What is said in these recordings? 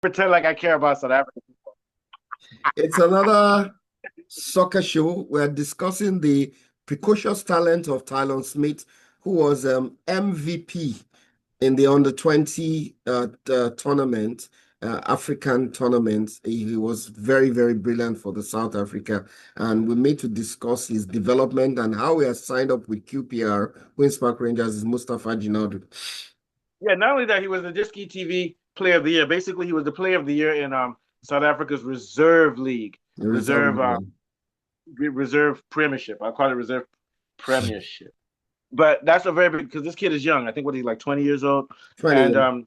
pretend like I care about South Africa. It's another soccer show. We're discussing the precocious talent of Tylon Smith, who was MVP in the under 20 tournament, African tournament. He was very, very brilliant for the South Africa. And we made to discuss his development and how he has signed up with QPR, Queen's Park Rangers, is Mustafa Jinadu. Yeah, not only that, he was the Diski TV Player of the Year. Basically, he was the Player of the Year in South Africa's Reserve League, The reserve Reserve man. Reserve Premiership. I call it Reserve Premiership. But that's a very big because this kid is young. I think what he's like 20 years old, 20 and years.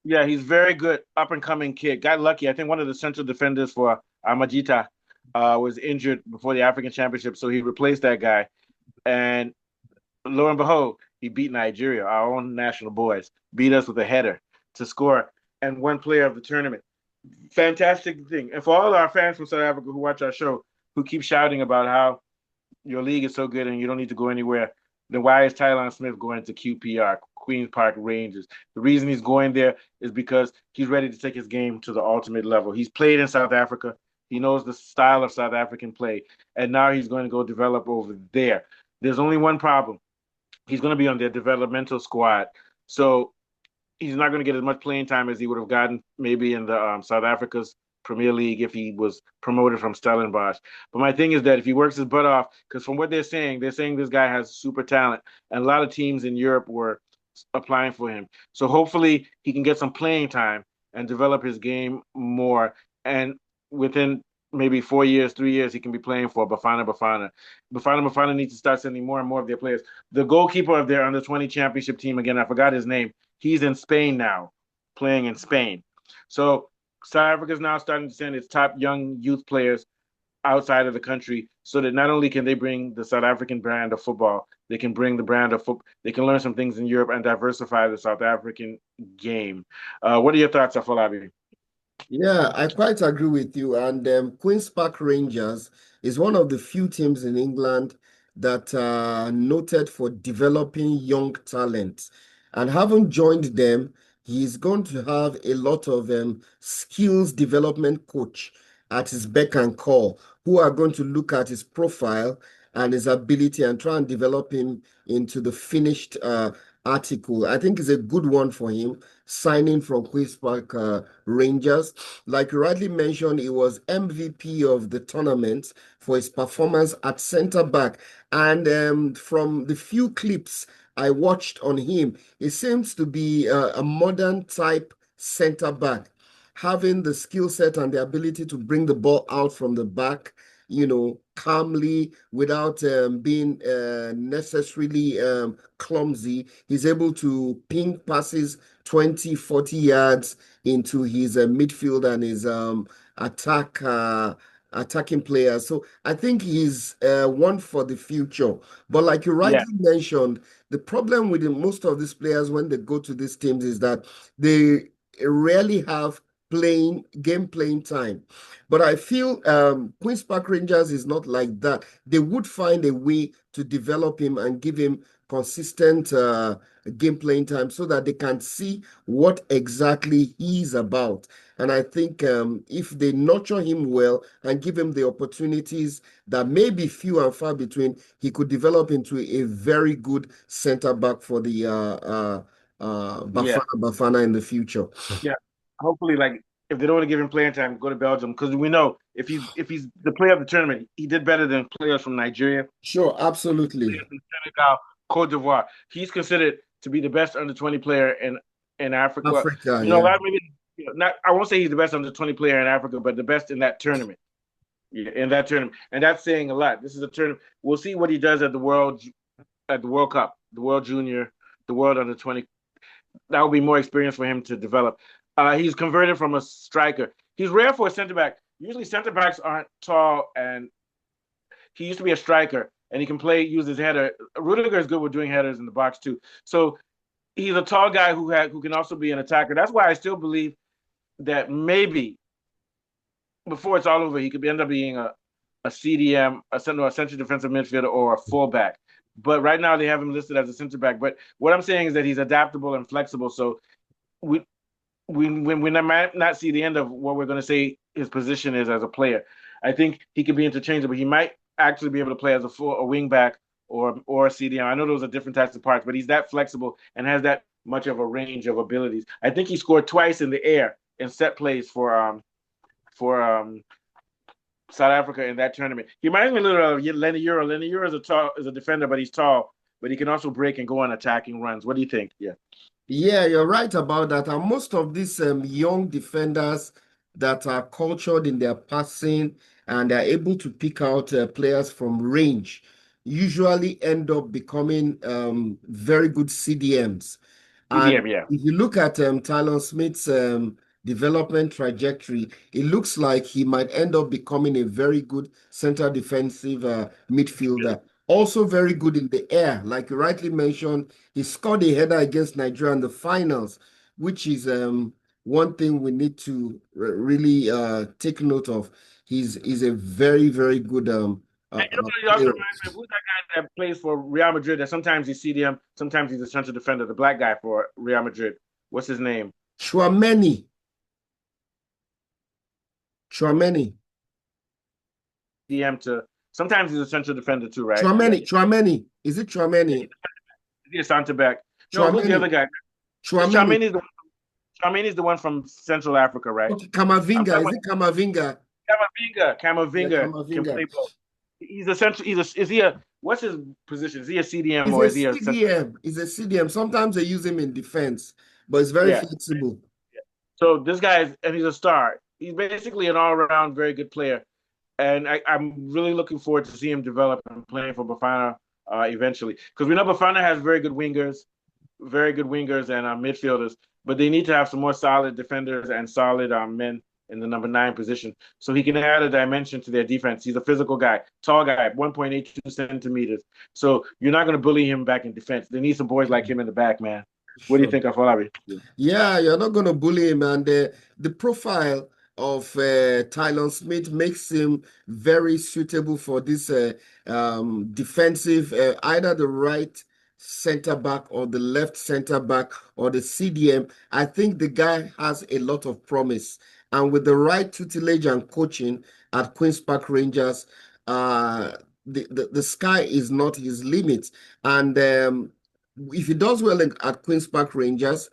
yeah, he's very good, up and coming kid. Got lucky. I think one of the central defenders for Amajita was injured before the African Championship, so he replaced that guy. And lo and behold, he beat Nigeria, our own national boys, beat us with a header to score and one player of the tournament. Fantastic thing. And for all our fans from South Africa who watch our show, who keep shouting about how your league is so good and you don't need to go anywhere, then why is Tylon Smith going to QPR, Queens Park Rangers? The reason he's going there is because he's ready to take his game to the ultimate level. He's played in South Africa. He knows the style of South African play, and now he's going to go develop over there. There's only one problem. He's going to be on their developmental squad. So he's not going to get as much playing time as he would have gotten maybe in the South Africa's Premier League if he was promoted from Stellenbosch. But my thing is that if he works his butt off, because from what they're saying this guy has super talent, and a lot of teams in Europe were applying for him. So hopefully he can get some playing time and develop his game more. And within maybe 4 years, 3 years, he can be playing for Bafana Bafana. Bafana needs to start sending more and more of their players. The goalkeeper of their under 20 championship team, again, I forgot his name. He's in Spain now, playing in Spain. So South Africa is now starting to send its top young youth players outside of the country so that not only can they bring the South African brand of football, they can bring the brand of football, they can learn some things in Europe and diversify the South African game. What are your thoughts, Afolabi? Yeah, I quite agree with you. And Queen's Park Rangers is one of the few teams in England that are noted for developing young talent. And having joined them, he's going to have a lot of skills development coach at his beck and call, who are going to look at his profile and his ability and try and develop him into the finished article. I think it's a good one for him signing from Queen's Park Rangers. Like you rightly mentioned, he was MVP of the tournament for his performance at center back. And from the few clips I watched on him, he seems to be a modern type center back, having the skill set and the ability to bring the ball out from the back, calmly without being necessarily clumsy. He's able to ping passes 20, 40 yards into his midfield and his attacking players. So I think he's one for the future. But like you Yeah, rightly mentioned, the problem with most of these players when they go to these teams is that they rarely have playing time. But I feel Queen's Park Rangers is not like that. They would find a way to develop him and give him consistent game playing time so that they can see what exactly he's about. And I think if they nurture him well and give him the opportunities that may be few and far between, he could develop into a very good center back for the yeah, Bafana in the future. yeah. Hopefully, like if they don't want to give him playing time, go to Belgium because we know if he's the player of the tournament, he did better than players from Nigeria, Sure, absolutely. players from Senegal, Cote d'Ivoire. He's considered to be the best under 20 player in Africa. Africa, You know, a yeah. lot maybe not. I won't say he's the best under 20 player in Africa, but the best in that tournament. Yeah, in that tournament, and that's saying a lot. This is a tournament. We'll see what he does at the World Cup, the World Junior, the World Under 20. That will be more experience for him to develop. He's converted from a striker. He's rare for a center back. Usually, center backs aren't tall, and he used to be a striker, and he can use his header. Rudiger is good with doing headers in the box too. So he's a tall guy who can also be an attacker. That's why I still believe that maybe before it's all over, he could end up being a CDM, a central defensive midfielder, or a fullback. But right now they have him listed as a center back. But what I'm saying is that he's adaptable and flexible. So we we might not see the end of what we're going to say his position is as a player. I think he could be interchangeable. He might actually be able to play as a wing back or a CDM. I know those are different types of parts, but he's that flexible and has that much of a range of abilities. I think he scored twice in the air in set plays for South Africa in that tournament. He reminds me a little of Lenny Euro. Lenny Euro is a defender, but he's tall, but he can also break and go on attacking runs. What do you think? Yeah. Yeah, you're right about that. And most of these young defenders that are cultured in their passing and are able to pick out players from range usually end up becoming very good CDMs. And CDM, yeah. if you look at Tylon Smith's development trajectory, it looks like he might end up becoming a very good center defensive midfielder. Also very good in the air, like you rightly mentioned. He scored a header against Nigeria in the finals, which is one thing we need to really take note of. He's a very, very good And he also player. reminds me of who's that guy that plays for Real Madrid that sometimes he's CDM, sometimes he's a central defender, the black guy for Real Madrid. What's his name? Chouameni. Chouameni. DM to sometimes he's a central defender too, right? Yeah. Chouameni. Chouameni. Is it Chouameni? He's a center back. No, who's the Chouameni. other guy? It's Chouameni. Chouamini's the one from Central Africa, right? Okay, I'm Kamavinga. talking Is about it Kamavinga? Camavinga. Yeah, Camavinga can Kamavinga. play both. He's a central. Is he a what's his position? Is he a CDM He's or a is he a central? CDM. He's a CDM. Sometimes they use him in defense, but it's very Yeah. flexible. So this guy is, and he's a star. He's basically an all-around very good player, and I'm really looking forward to see him develop and playing for Bafana eventually. Because we know Bafana has very good wingers and midfielders, but they need to have some more solid defenders and solid men in the number 9 position, so he can add a dimension to their defense. He's a physical guy, tall guy, 1.82 centimeters. So you're not going to bully him back in defense. They need some boys like him in the back, man. What do you Sure. think of Olabi? Yeah, you're not going to bully him. And the profile of Tylon Smith makes him very suitable for this defensive, either the right center back or the left center back or the CDM. I think the guy has a lot of promise. And with the right tutelage and coaching at Queen's Park Rangers, uh, the sky is not his limit. And if he does well at Queen's Park Rangers,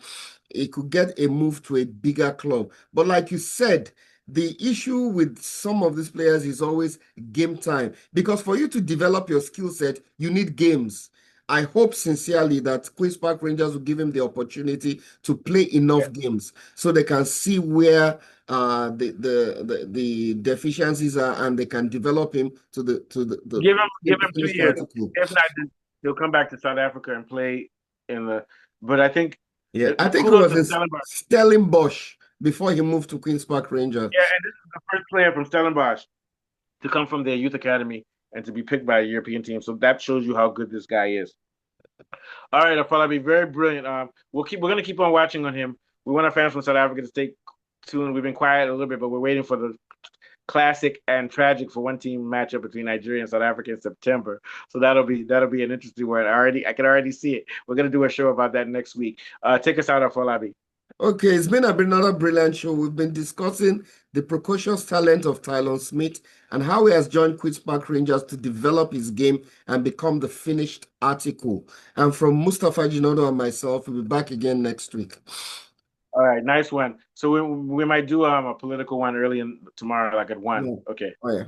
he could get a move to a bigger club. But like you said, the issue with some of these players is always game time. Because for you to develop your skill set, you need games. I hope sincerely that Queen's Park Rangers will give him the opportunity to play enough games so they can see where the deficiencies are and they can develop him to Give him the 2 years. finished article. If not, then he'll come back to South Africa and play in the. But I think Yeah, I think it kudos was to in Stellenbosch. Stellenbosch before he moved to Queen's Park Rangers. Yeah, and this is the first player from Stellenbosch to come from their youth academy and to be picked by a European team. So that shows you how good this guy is. All right, I'll be very brilliant. We're gonna keep on watching on him. We want our fans from South Africa to stay tuned. We've been quiet a little bit, but we're waiting for the classic and tragic for one team matchup between Nigeria and South Africa in September. So that'll be an interesting one. I can already see it. We're gonna do a show about that next week. Take us out, Afolabi. Okay, it's been another brilliant show. We've been discussing the precocious talent of Tylon Smith and how he has joined Queen's Park Rangers to develop his game and become the finished article. And from Mustafa Jinodo and myself, we'll be back again next week. All right, nice one. So we might do a political one early tomorrow, like at 1. Yeah. Okay. Oh, yeah.